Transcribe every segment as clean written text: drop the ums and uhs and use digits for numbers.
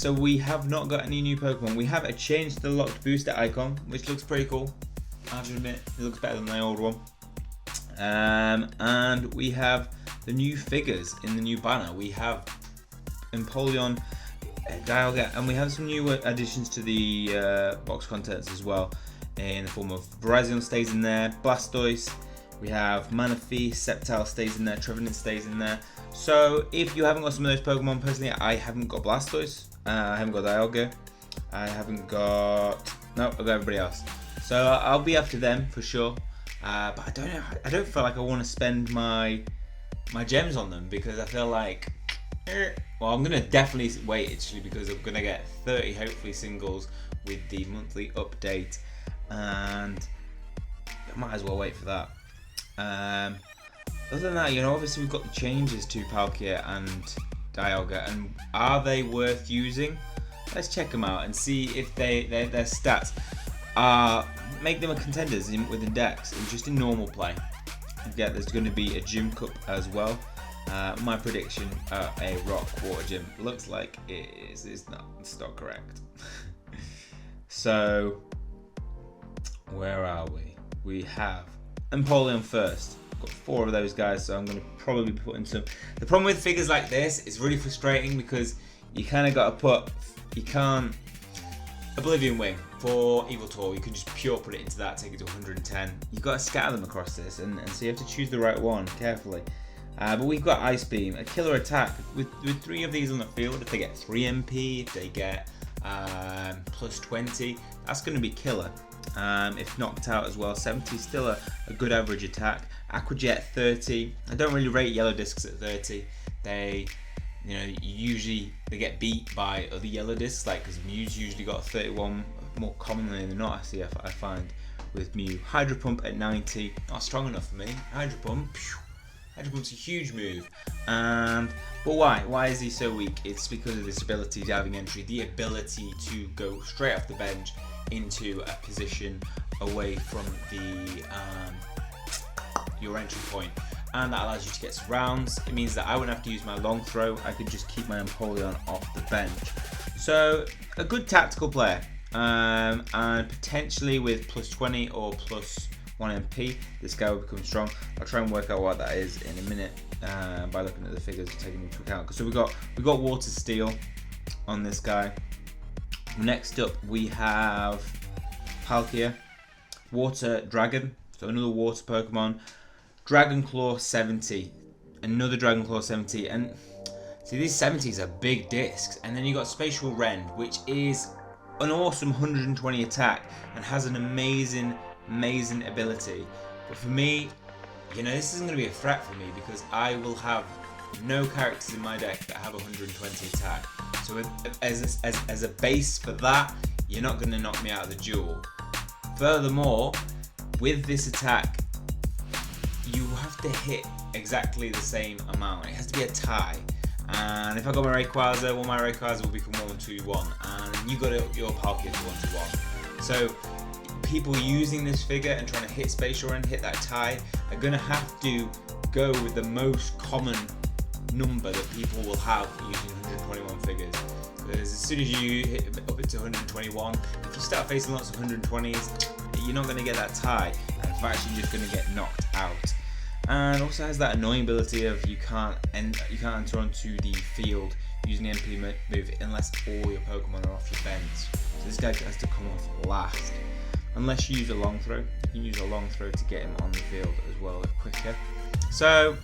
so we have not got any new Pokemon. We have a change to the locked booster icon, which looks pretty cool. I have to admit, it looks better than my old one. And we have the new figures in the new banner. We have Empoleon, Dialga, and we have some new additions to the box contents as well, in the form of Virizion stays in there, Blastoise, we have Manaphy, Sceptile stays in there, Trevenant stays in there. So if you haven't got some of those Pokemon, personally I haven't got Blastoise, I haven't got Dialga, I haven't got, no, I've got everybody else. So I'll be after them for sure, but I don't know, I don't feel like I want to spend my gems on them, because I feel like, well, I'm going to definitely wait actually, because I'm going to get 30 hopefully singles with the monthly update, and I might as well wait for that. Other than that, you know, obviously we've got the changes to Palkia and Dialga, and are they worth using? Let's check them out and see if their stats make them a contenders within Dex and just in normal play. Yeah, there's going to be a gym cup as well. My prediction, a rock water gym, looks like it is. It's not correct. So where are we? We have Empoleon first. Got 4 of those guys, so I'm going to probably be putting some. The problem with figures like this, it's really frustrating because you kind of got to put, you can't, Oblivion Wing for Yveltal, you can just pure put it into that, take it to 110. You've got to scatter them across this, and so you have to choose the right one carefully. But we've got Ice Beam, a killer attack. With 3 of these on the field, if they get 3 MP, if they get plus 20, that's going to be killer. If knocked out as well, 70 is still a good average attack. Aqua-Jet 30. I don't really rate Yellow Discs at 30. They, you know, usually they get beat by other Yellow Discs, like because Mew's usually got 31 more commonly than not. I find with Mew. Hydro Pump at 90, not strong enough for me. Hydro Pump, Hydro Pump's a huge move. But why? Why is he so weak? It's because of this ability, diving entry, the ability to go straight off the bench into a position away from the your entry point, and that allows you to get surrounds. It means that I wouldn't have to use my long throw. I could just keep my Empoleon off the bench. So a good tactical player, and potentially with plus 20 or plus 1 MP, this guy will become strong. I'll try and work out what that is in a minute by looking at the figures and taking into account. So we got Water Steel on this guy. Next up we have Palkia, Water Dragon, so another water Pokemon. Dragon Claw 70, another Dragon Claw 70, and see these 70s are big discs. And then you got Spatial Rend, which is an awesome 120 attack and has an amazing ability. But for me, you know, this isn't going to be a threat for me because I will have no characters in my deck that have 120 attack. So as a base for that, you're not going to knock me out of the duel. Furthermore, with this attack, you have to hit exactly the same amount. It has to be a tie. And if I got my Rayquaza, well, my Rayquaza will become 1-2-1, and you got your Palkia to 1-1. So people using this figure and trying to hit Spatial Rend, hit that tie, are going to have to go with the most common number that people will have using 121 figures. Because as soon as you hit up to 121, if you start facing lots of 120s, you're not going to get that tie. And in fact, you're just going to get knocked out. And also has that annoying ability of you can't enter onto the field using the MP move unless all your Pokemon are off your bench. So this guy has to come off last. Unless you use a long throw. You can use a long throw to get him on the field as well quicker. So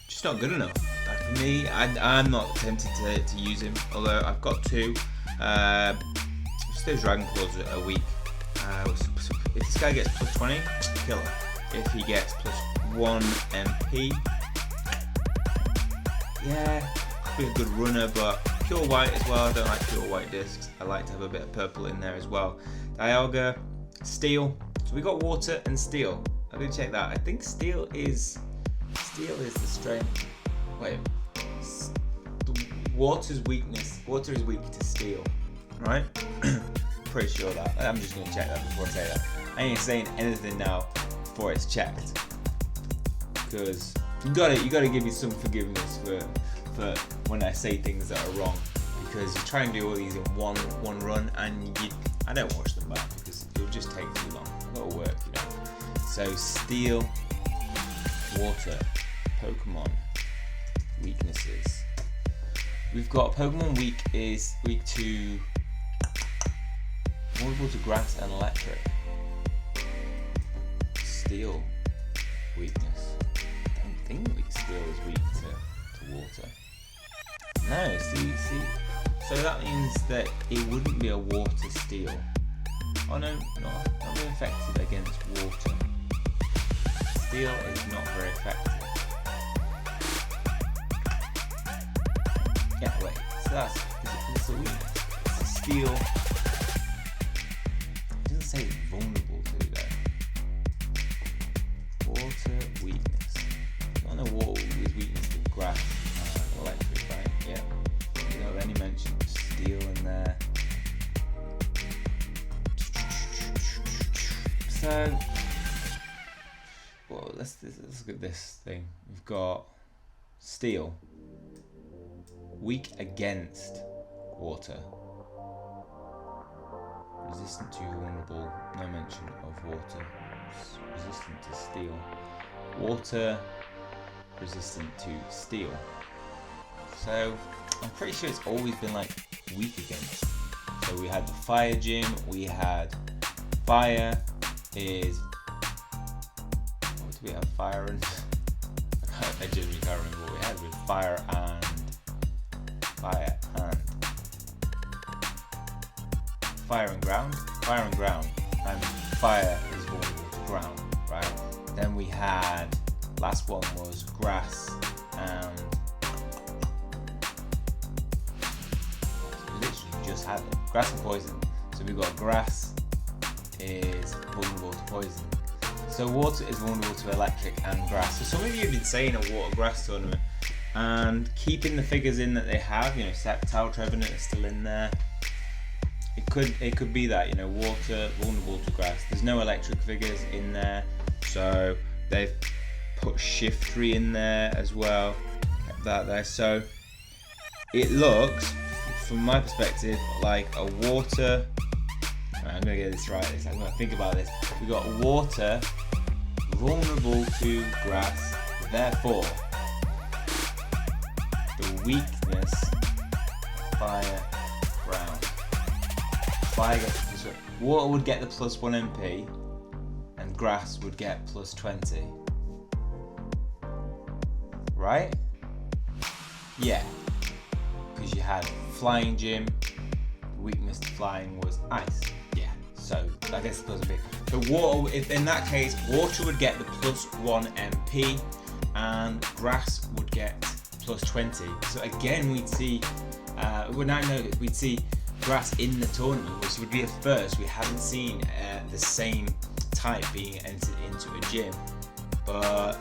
just not good enough. For me, I'm not tempted to use him, although I've got 2. Just those Dragon Claws a week. If this guy gets plus 20, killer. If he gets plus 1 MP, yeah, could be a good runner, but pure white as well. I don't like pure white discs. I like to have a bit of purple in there as well. Dialga, Steel. So we got Water and Steel. I did check that. I think Steel is the strength. Wait, Water's weakness. Water is weak to Steel, right? Pretty sure that. I'm just gonna check that before I say that. I ain't saying anything now before it's checked, because you gotta give me some forgiveness for when I say things that are wrong, because you try and do all these in one run, and I don't watch them back because it'll just take too long. I've got to work, you know. So Steel, Water, Pokemon weaknesses. We've got Pokemon weak to vulnerable to grass and electric. Steel weakness. I don't think Steel is weak to water. No, see. So that means that it wouldn't be a water Steel. Oh no, not very effective against water. Steel is not very effective. Yeah, wait. So it's a weakness. It's a Steel. It doesn't say it's vulnerable to though. Water weakness. I don't know water is weakness to grass and electric, right? Yeah. You know, then he mentioned Steel in there. So, well, let's look at this thing. We've got Steel. Weak against water. Resistant to vulnerable. No mention of water. Resistant to Steel. Water. Resistant to Steel. So I'm pretty sure it's always been like weak against. So we had the Fire Gym. We had Fire is. What do we have? Fire and. I genuinely can't remember what we had with Fire and Ground. Fire and Ground, and Fire is vulnerable to ground, right? Then we had, last one was Grass and we literally just had it. Grass and Poison. So we've got Grass is vulnerable to poison. So Water is vulnerable to electric and grass. So some of you have been saying a Water Grass tournament and keeping the figures in that they have, you know, Sceptile, Trevenant is still in there. It could be that, you know, Water vulnerable to grass. There's no electric figures in there, so they've put Shiftry in there as well. Kept that there. So it looks, from my perspective, like a Water. I'm gonna get this right. I'm gonna think about this. We got Water vulnerable to grass, therefore the weakness Fire Ground. Fire gets the plus, Water would get the +1 MP, and Grass would get +20. Right? Yeah. Because you had Flying Gym. The weakness to flying was ice. Yeah. So I guess it's +1 MP. So Water, if in that case, Water would get the +1 MP, and Grass would get +20. So again, we'd see. We'd see Grass in the tournament, which would be a first. We haven't seen the same type being entered into a gym, but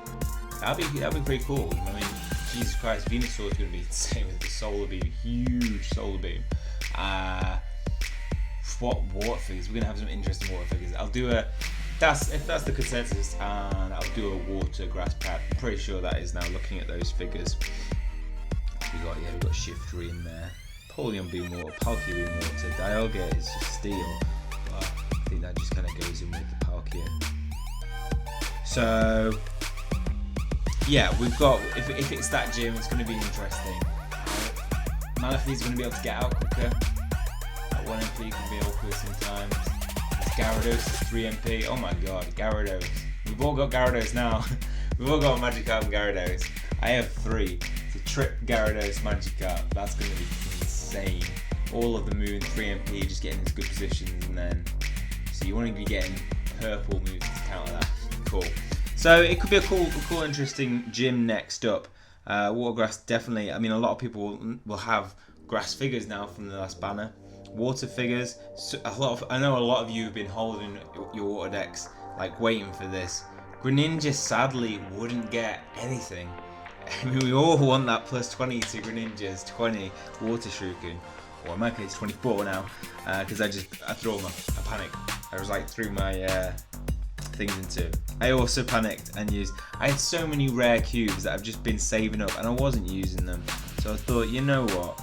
that'd be pretty cool. I mean, Jesus Christ, Venusaur is going to be insane with the Solar Beam, huge Solar Beam. What water figures? We're going to have some interesting water figures. I'll do if that's the consensus, and I'll do a Water Grass pack. I'm pretty sure that is now looking at those figures. We've got Shiftry in there. Polion Beam Water, Palkia Beam Water, Dialga is just Steel, but I think that just kind of goes in with the Palkia. So yeah, we've got, if it's that gym, it's going to be interesting. Malifee's going to be able to get out quicker. At 1 MP can be awkward sometimes. Gyarados is 3 MP. Oh my god, Gyarados. We've all got Gyarados now. We've all got Magikarp and Gyarados. I have 3. It's a Trip, Gyarados, Magikarp. That's going to be insane. All of the moves, 3 MP, just getting into good positions, and then so you want to be getting purple moves to counter that. Cool. So it could be a cool, interesting gym next up. Watergrass definitely. I mean, a lot of people will have grass figures now from the last banner. Water figures. So I know a lot of you have been holding your water decks, like waiting for this. Greninja sadly wouldn't get anything. I mean, we all want that +20 to Greninja's 20 Water Shuriken, or in my case 24 now, because I threw all I panicked. I was like threw my things into it. I also panicked and I had so many rare cubes that I've just been saving up and I wasn't using them. So I thought, you know what?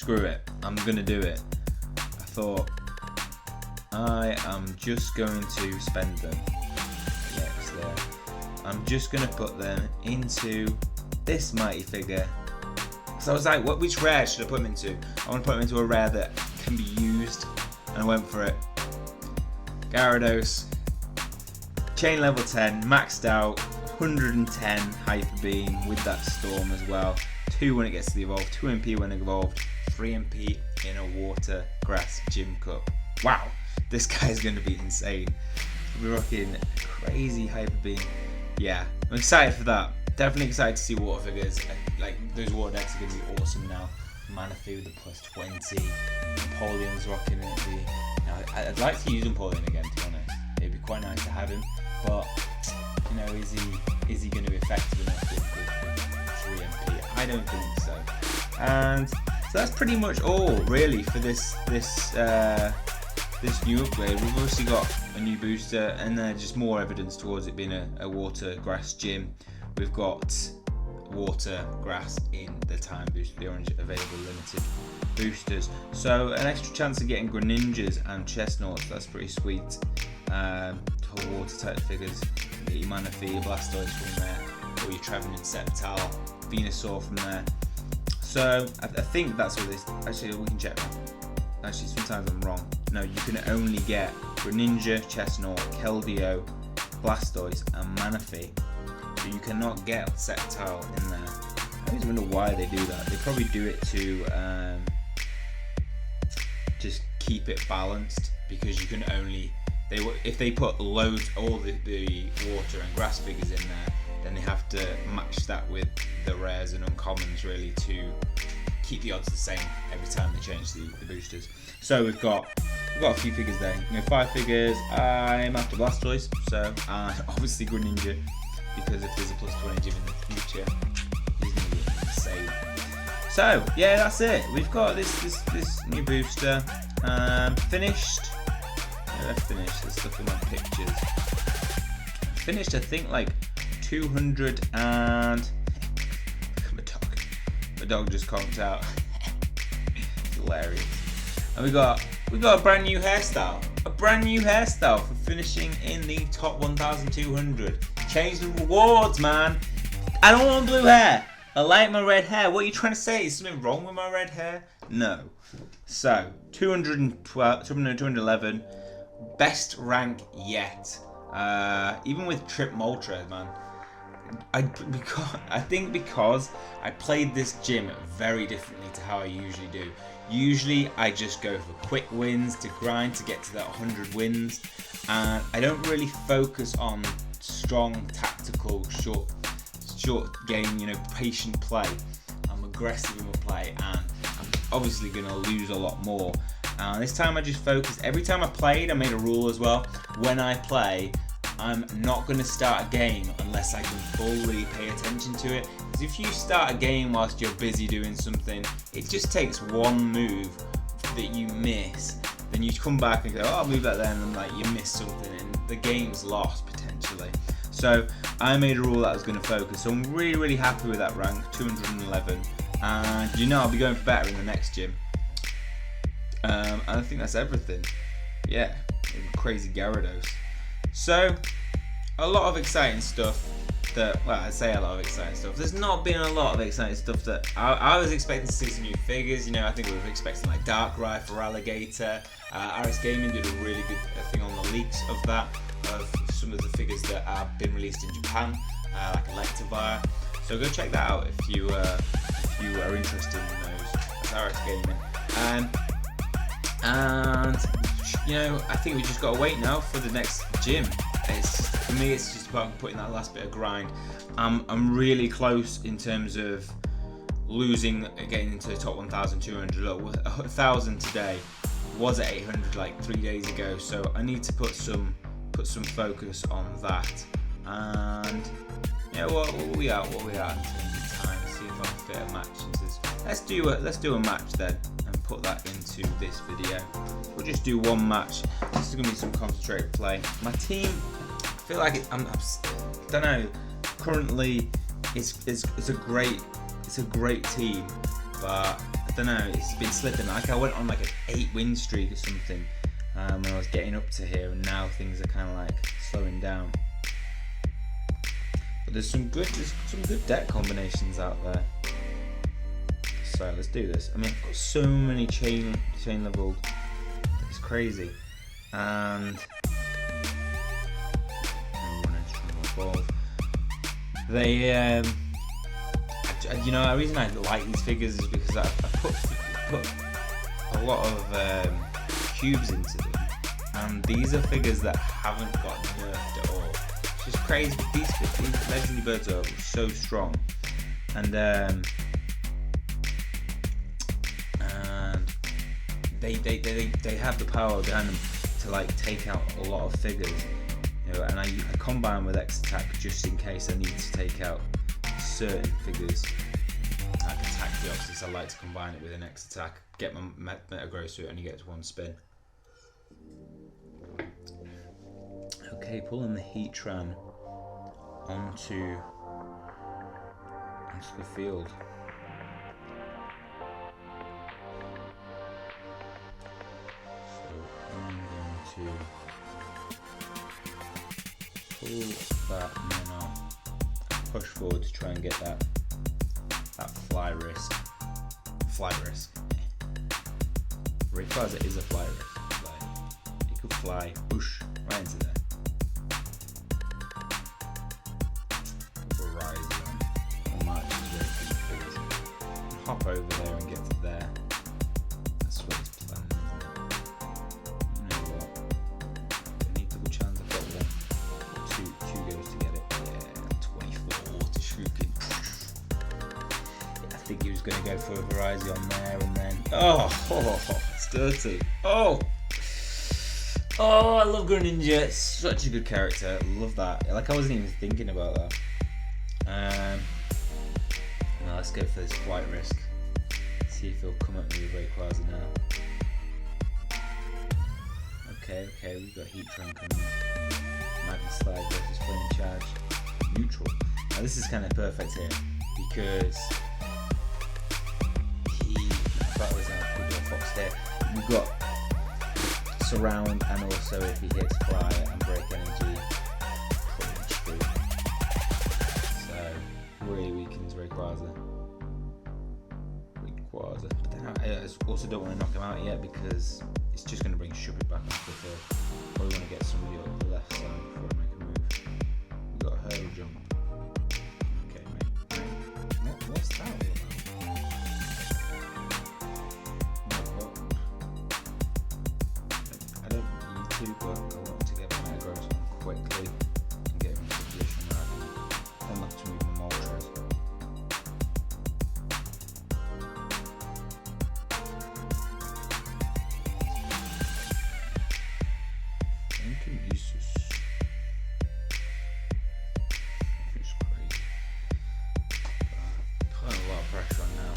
screw it, I'm gonna do it. I thought, I am just going to spend them. Yeah, it's there. I'm just gonna put them into this mighty figure. So I was like, which rare should I put them into? I want to put them into a rare that can be used, and I went for it. Gyarados, chain level 10, maxed out, 110 Hyper Beam with that Storm as well. 2 when it gets to the evolve, 2 MP when evolved, 3 MP in a Water Grass Gym Cup. Wow, this guy's going to be insane. We're rocking crazy Hyper Beam. Yeah, I'm excited for that. Definitely excited to see water figures. Like, those water decks are going to be awesome now. Manaphy with the plus 20. Napoleon's rocking it. Now, I'd like to use Napoleon again, to be honest. It'd be quite nice to have him, but you know, is he going to be effective enough with 3 MP? I don't think so. And so that's pretty much all really for this new upgrade. We've obviously got a new booster, and just more evidence towards it being a water grass gym. We've got water grass in the time boost, the orange available limited boosters. So an extra chance of getting Greninjas and Chestnuts, that's pretty sweet. Water type figures, get your Manaphy, your Blastoise from there, or your Trevenant Sceptile, Venusaur from there. So I think that's what this, actually we can check that. Actually sometimes I'm wrong. No, you can only get Greninja, Chestnut, Keldeo, Blastoise and Manaphy. But you cannot get Sceptile in there. I always wonder why they do that. They probably do it to just keep it balanced, because you can only, if they put loads, all the water and grass figures in there, then they have to match that with the rares and uncommons really to keep the odds the same every time they change the boosters. So we've got a few figures there. 5 figures. I'm after Blastoise, so obviously Greninja, because if there's a plus 20 gym in the future, he's going to be insane. So yeah, that's it. We've got this new booster finished. Let's finish. Let's look at my pictures. Finished, I think, like 200 and my dog just conked out. Hilarious. And we got a brand new hairstyle. A brand new hairstyle for finishing in the top 1,200. Change the rewards, man. I don't want blue hair. I like my red hair. What are you trying to say? Is something wrong with my red hair? No. So 212, 211. Best rank yet. Even with Trip Moltres, man. I think because I played this gym very differently to how I usually do. Usually I just go for quick wins to grind to get to that 100 wins, and I don't really focus on strong tactical short game, patient play. I'm aggressive in my play, and I'm obviously going to lose a lot more. This time I just focused. Every time I played, I made a rule as well. When I play, I'm not going to start a game unless I can fully pay attention to it. Because if you start a game whilst you're busy doing something, it just takes one move that you miss. Then you come back and go, oh, I'll move that then, and like you miss something, and the game's lost potentially. So I made a rule that I was going to focus. So I'm really, really happy with that rank, 211. And I'll be going for better in the next gym. And I think that's everything. Yeah, crazy Gyarados. So, a lot of exciting stuff I say a lot of exciting stuff. There's not been a lot of exciting stuff that I was expecting to see some new figures. I think we were expecting like Darkrai for Alligator. RS Gaming did a really good thing on the leaks of that, of some of the figures that have been released in Japan, like Electivire. So go check that out if you are interested in those. That's RS Gaming. And I think we just got to wait now for the next gym. For me, it's just about putting that last bit of grind. I'm really close in terms of getting into the top 1,200. Look, 1,000 today, was at 800 like 3 days ago. So I need to put some focus on that. And what we are in terms of time. See if I can fit a match into this. Let's do a match then, and put that into this video. We'll just do one match. This is gonna be some concentrated play. My team, I feel like I don't know. Currently, it's a great team, but I don't know, it's been slipping. Like I went on like an 8-win streak or something when I was getting up to here, and now things are kind of like slowing down. But there's some good deck combinations out there. So let's do this. I mean, I've got so many chain leveled. It's crazy. And they, you know, the reason I like these figures is because I put a lot of cubes into them, and these are figures that haven't got nerfed at all. It's just crazy. These legendary birds are so strong, and they have the power behind them to like take out a lot of figures. You know, and I combine with X attack just in case I need to take out certain figures. Like attack the opposites, I like to combine it with an X attack, get my meta grow so it only gets one spin. Okay, pulling the Heatran onto the field. So I'm going to pull that mana, push forward to try and get that flight risk. Rayquaza is a fly risk. Like, it could fly whoosh right into there. Horizon. I might just hop over there and get to there. That's what it's planned. You know what? I need double chance. I've got one. Two goes to get it. Yeah, 24 to Shuriken. I think he was going to go for a Horizon there, and then it's dirty. Oh, I love Greninja. It's such a good character. I love that. Like, I wasn't even thinking about that. Now let's go for this flight risk. See if he'll come at me with Rayquaza now. Okay, we've got Heatran coming. Magnet Slide versus Flame Charge. Neutral. Now this is kind of perfect here because Fox here. We've got surround, and also if he hits fly and break energy, pretty much free. So really weakens Rayquaza. But then I also don't want to knock him out yet because it's just going to bring Shubit back onto the field. Probably want to get somebody up the left side before I make a move. We've got a hurdle jump. Okay, mate. What's that all about? But I want to get my aggro's on quickly and get him into a position where I can look to move my Moltres. Thank you, Jesus. It's crazy. Putting a lot of pressure on now.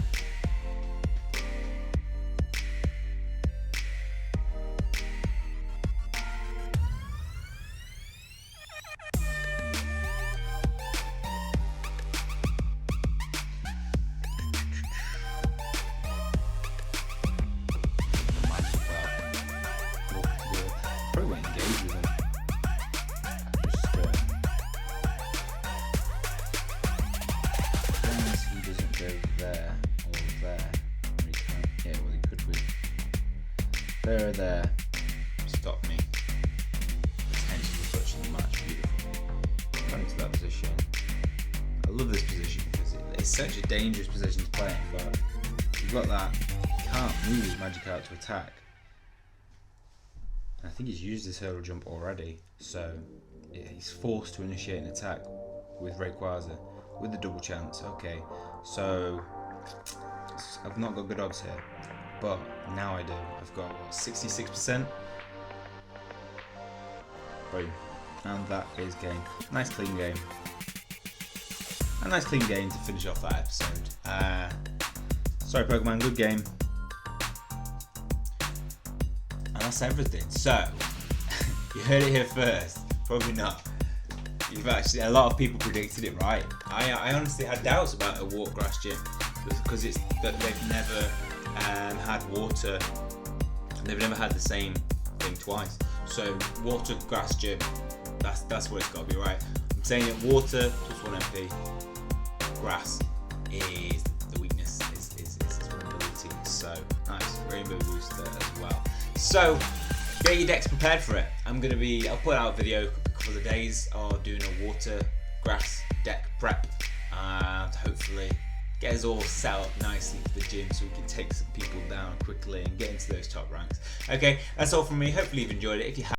There, stop me. Potentially touching the match, beautiful. Going to that position. I love this position because it's such a dangerous position to play in, but you've got that, you can't move his Magikarp to attack. And I think he's used his hurdle jump already, so yeah, he's forced to initiate an attack with Rayquaza with the double chance. Okay, so I've not got good odds here. But now I do. I've got what, 66%? Boom. And that is game. Nice clean game. A nice clean game to finish off that episode. Sorry Pokemon, good game. And that's everything. So, you heard it here first. Probably not. You've actually, a lot of people predicted it right. I honestly had doubts about a Wartgrass gym because it's that they've never and had water. They've never had the same thing twice. So water, grass, gym. That's what it's got to be, right? I'm saying that water plus 1 MP, grass is the weakness, is vulnerability. So nice, rainbow booster as well. So get your decks prepared for it. I'll put out a video a couple of days of doing a water, grass deck prep to hopefully get us all set up nicely for the gym so we can take some people down quickly and get into those top ranks. Okay, that's all from me. Hopefully you've enjoyed it. If you have